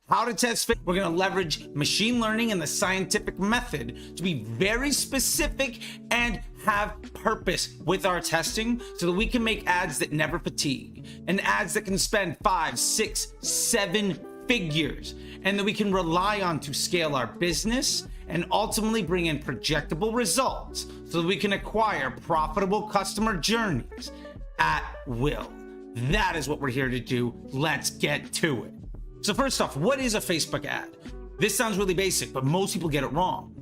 how to test. We're going to leverage machine learning and the scientific method to be very specific and have purpose with our testing so that we can make ads that never fatigue and ads that can spend 5, 6, 7 figures and that we can rely on to scale our business and ultimately bring in projectable results so that we can acquire profitable customer journeys at will. That is what we're here to do. Let's get to it. So first off, what is a Facebook ad? This sounds really basic, but most people get it wrong.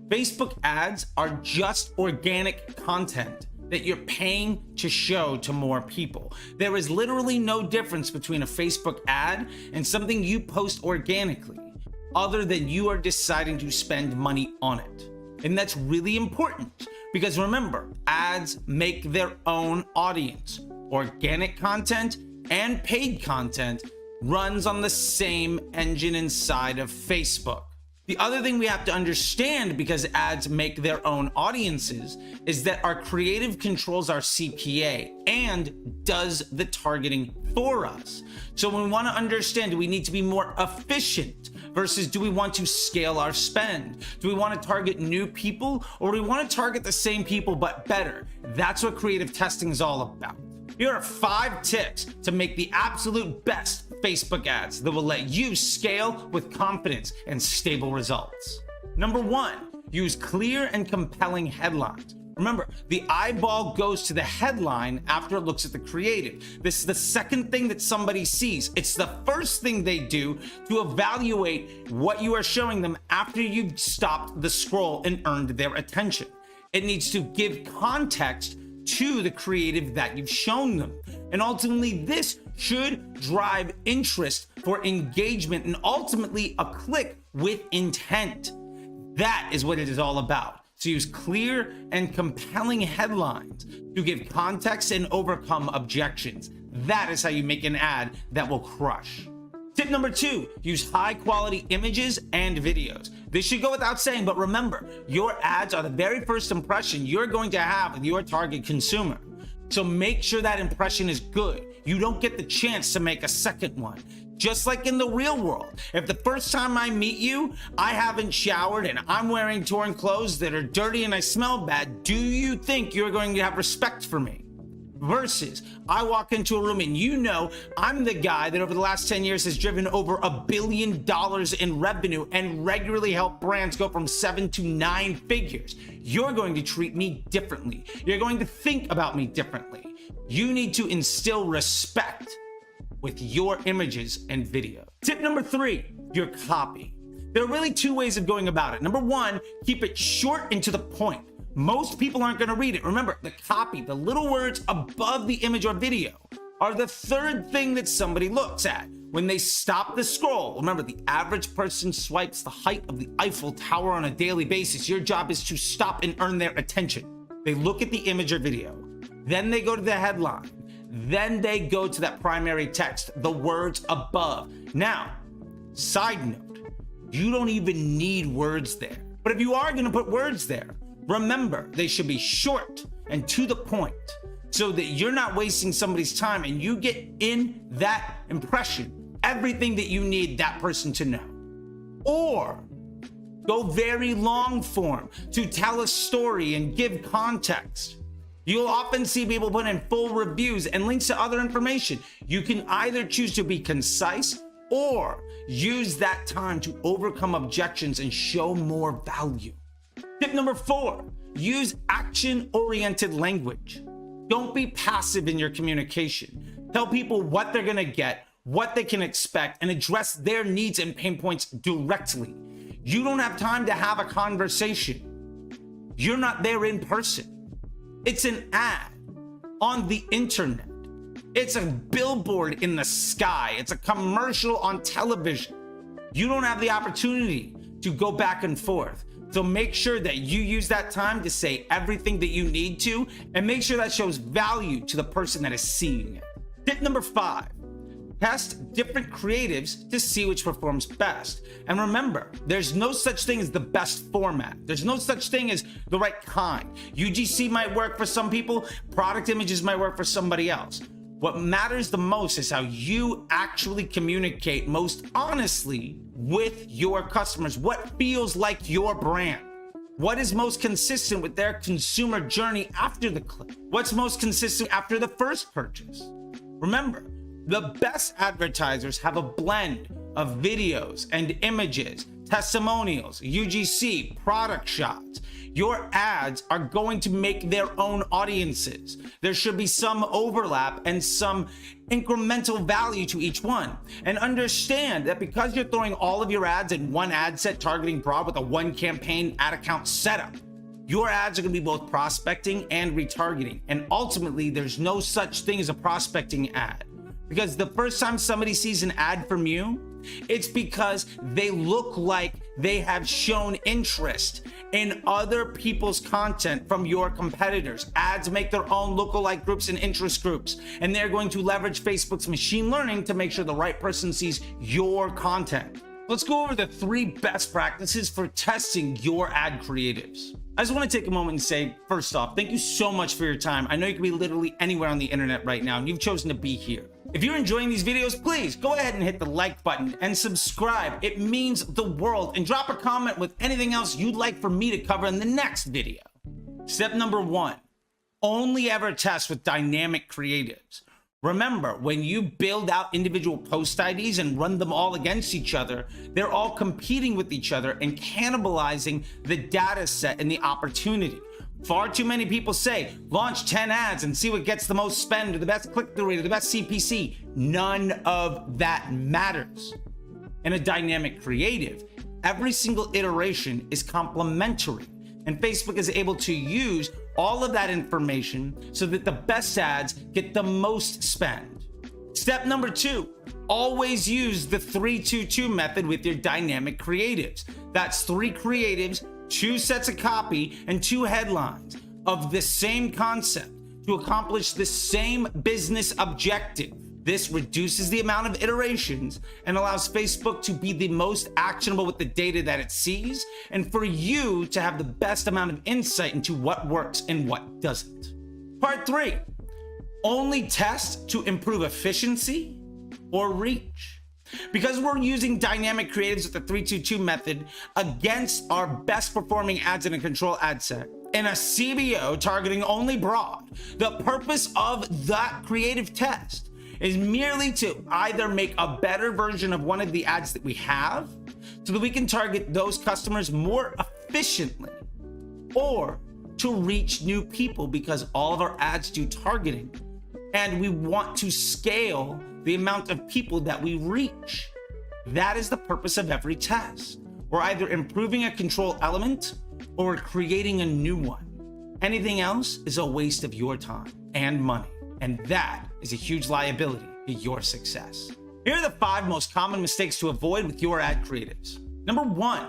Facebook ads are just organic content that you're paying to show to more people. There is literally no difference between a Facebook ad and something you post organically, other than you are deciding to spend money on it. And that's really important because remember, ads make their own audience. Organic content and paid content runs on the same engine inside of Facebook. The other thing we have to understand, because ads make their own audiences, is that our creative controls our CPA and does the targeting for us. So when we want to understand, do we need to be more efficient versus do we want to scale our spend? Do we want to target new people or do we want to target the same people but better? That's what creative testing is all about. Here are 5 tips to make the absolute best Facebook ads that will let you scale with confidence and stable results. Number 1, use clear and compelling headlines. Remember, the eyeball goes to the headline after it looks at the creative. This is the second thing that somebody sees. It's the first thing they do to evaluate what you are showing them after you've stopped the scroll and earned their attention. It needs to give context to the creative that you've shown them. And ultimately, this should drive interest for engagement and ultimately a click with intent. That is what it is all about. So use clear and compelling headlines to give context and overcome objections. That is how you make an ad that will crush. Tip number 2, use high quality images and videos. This should go without saying, but remember, your ads are the very first impression you're going to have with your target consumer. So make sure that impression is good. You don't get the chance to make a second one. Just like in the real world, if the first time I meet you, I haven't showered and I'm wearing torn clothes that are dirty and I smell bad, do you think you're going to have respect for me? Versus, I walk into a room and you know I'm the guy that over the last 10 years has driven over $1 billion in revenue and regularly helped brands go from 7 to 9 figures. You're going to treat me differently. You're going to think about me differently. You need to instill respect with your images and video. Tip number 3, your copy. There are really 2 ways of going about it. Number 1, keep it short and to the point. Most people aren't going to read it. Remember, the copy, the little words above the image or video, are the third thing that somebody looks at when they stop the scroll. Remember, the average person swipes the height of the Eiffel Tower on a daily basis. Your job is to stop and earn their attention. They look at the image or video, then they go to the headline, then they go to that primary text, the words above. Now, side note, you don't even need words there. But if you are going to put words there, remember, they should be short and to the point so that you're not wasting somebody's time and you get in that impression everything that you need that person to know. Or go very long form to tell a story and give context. You'll often see people put in full reviews and links to other information. You can either choose to be concise or use that time to overcome objections and show more value. Tip number 4, use action-oriented language. Don't be passive in your communication. Tell people what they're gonna get, what they can expect, and address their needs and pain points directly. You don't have time to have a conversation. You're not there in person. It's an ad on the internet. It's a billboard in the sky. It's a commercial on television. You don't have the opportunity to go back and forth. So make sure that you use that time to say everything that you need to, and make sure that shows value to the person that is seeing it. Tip number 5, test different creatives to see which performs best. And remember, there's no such thing as the best format. There's no such thing as the right kind. UGC might work for some people, product images might work for somebody else. What matters the most is how you actually communicate most honestly with your customers. What feels like your brand? What is most consistent with their consumer journey after the click? What's most consistent after the first purchase? Remember, the best advertisers have a blend of videos and images, testimonials, UGC, product shots. Your ads are going to make their own audiences. There should be some overlap and some incremental value to each one. And understand that because you're throwing all of your ads in one ad set targeting broad with a one campaign ad account setup, your ads are going to be both prospecting and retargeting. And ultimately, there's no such thing as a prospecting ad. Because the first time somebody sees an ad from you, it's because they look like they have shown interest in other people's content from your competitors. Ads make their own lookalike groups and interest groups, and they're going to leverage Facebook's machine learning to make sure the right person sees your content. Let's go over the 3 best practices for testing your ad creatives. I just want to take a moment and say, first off, thank you so much for your time. I know you can be literally anywhere on the internet right now, and you've chosen to be here. If you're enjoying these videos, please go ahead and hit the like button and subscribe. It means the world. And drop a comment with anything else you'd like for me to cover in the next video. Step number 1, only ever test with dynamic creatives. Remember, when you build out individual post IDs and run them all against each other, they're all competing with each other and cannibalizing the data set and the opportunity. Far too many people say, launch 10 ads and see what gets the most spend or the best click-through rate or the best CPC. None of that matters. In a dynamic creative, every single iteration is complementary, and Facebook is able to use all of that information so that the best ads get the most spend. Step number 2, always use the 3-2-2 method with your dynamic creatives. That's 3 creatives, 2 sets of copy, and 2 headlines of the same concept to accomplish the same business objective. This reduces the amount of iterations and allows Facebook to be the most actionable with the data that it sees, and for you to have the best amount of insight into what works and what doesn't. Part 3, only test to improve efficiency or reach. Because we're using dynamic creatives with the 3-2-2 method against our best performing ads in a control ad set, in a CBO targeting only broad, the purpose of that creative test is merely to either make a better version of one of the ads that we have so that we can target those customers more efficiently, or to reach new people because all of our ads do targeting and we want to scale the amount of people that we reach. That is the purpose of every test. We're either improving a control element or we're creating a new one. Anything else is a waste of your time and money. And that is a huge liability to your success. Here are the 5 most common mistakes to avoid with your ad creatives. Number 1,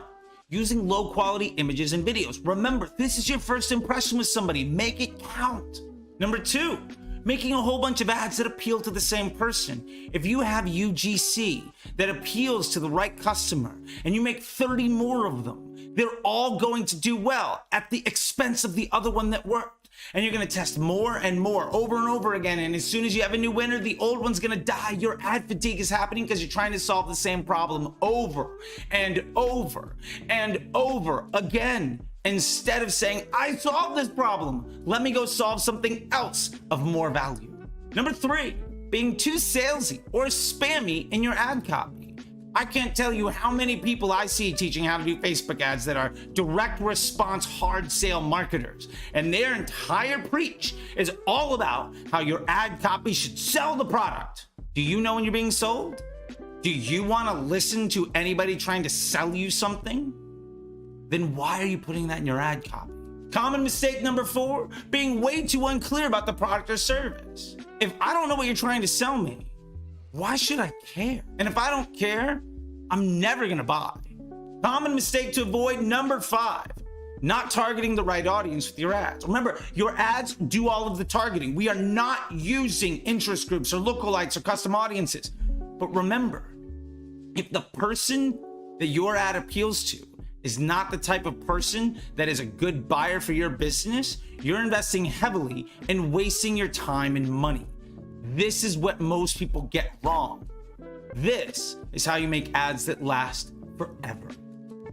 using low quality images and videos. Remember, this is your first impression with somebody. Make it count. Number 2, making a whole bunch of ads that appeal to the same person. If you have UGC that appeals to the right customer and you make 30 more of them, they're all going to do well at the expense of the other one that worked. And you're going to test more and more over and over again. And as soon as you have a new winner, the old one's going to die. Your ad fatigue is happening because you're trying to solve the same problem over and over and over again. Instead of saying, I solved this problem, let me go solve something else of more value. Number 3, being too salesy or spammy in your ad copy. I can't tell you how many people I see teaching how to do Facebook ads that are direct response hard sale marketers, and their entire preach is all about how your ad copy should sell the product. Do you know when you're being sold? Do you want to listen to anybody trying to sell you something? Then why are you putting that in your ad copy? Common mistake number 4, being way too unclear about the product or service. If I don't know what you're trying to sell me, why should I care? And if I don't care, I'm never gonna buy. Common mistake to avoid number 5, not targeting the right audience with your ads. Remember, your ads do all of the targeting. We are not using interest groups or lookalikes or custom audiences. But remember, if the person that your ad appeals to is not the type of person that is a good buyer for your business, you're investing heavily and wasting your time and money. This is what most people get wrong. This is how you make ads that last forever.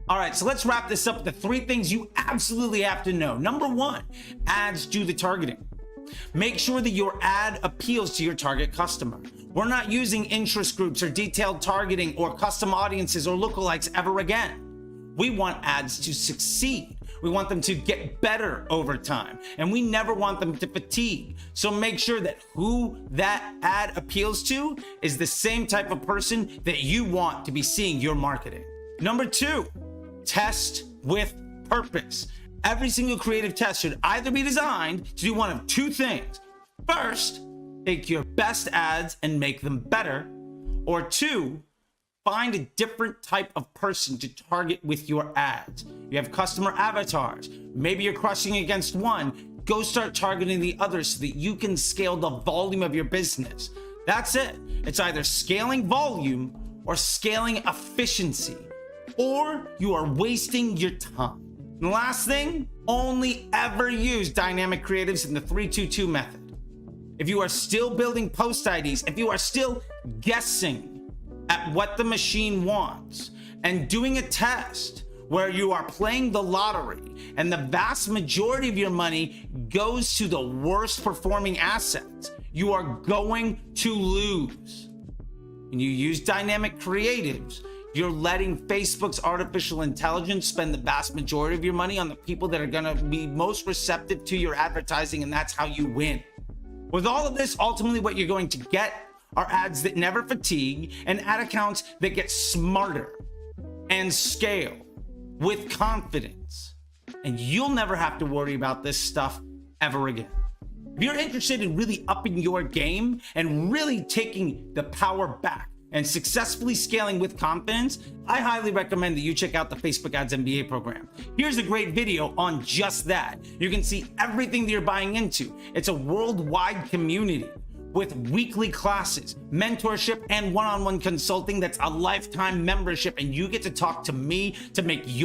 All right, so let's wrap this up with the 3 things you absolutely have to know. Number 1, ads do the targeting. Make sure that your ad appeals to your target customer. We're not using interest groups or detailed targeting or custom audiences or lookalikes ever again. We want ads to succeed. We want them to get better over time, and we never want them to fatigue. So make sure that who that ad appeals to is the same type of person that you want to be seeing your marketing. Number 2, test with purpose. Every single creative test should either be designed to do one of 2 things. First, take your best ads and make them better. Or 2, find a different type of person to target with your ads. You have customer avatars. Maybe you're crushing against one. Go start targeting the others so that you can scale the volume of your business. That's it. It's either scaling volume or scaling efficiency, or you are wasting your time. And the last thing, only ever use dynamic creatives in the 3-2-2 method. If you are still building post IDs, if you are still guessing at what the machine wants and doing a test where you are playing the lottery and the vast majority of your money goes to the worst performing assets, you are going to lose. When you use dynamic creatives, you're letting Facebook's artificial intelligence spend the vast majority of your money on the people that are gonna be most receptive to your advertising, and that's how you win. With all of this, ultimately what you're going to get are ads that never fatigue and ad accounts that get smarter and scale with confidence. And you'll never have to worry about this stuff ever again. If you're interested in really upping your game and really taking the power back and successfully scaling with confidence, I highly recommend that you check out the Facebook Ads MBA program. Here's a great video on just that. You can see everything that you're buying into. It's a worldwide community with weekly classes, mentorship, and one-on-one consulting that's a lifetime membership, and you get to talk to me to make your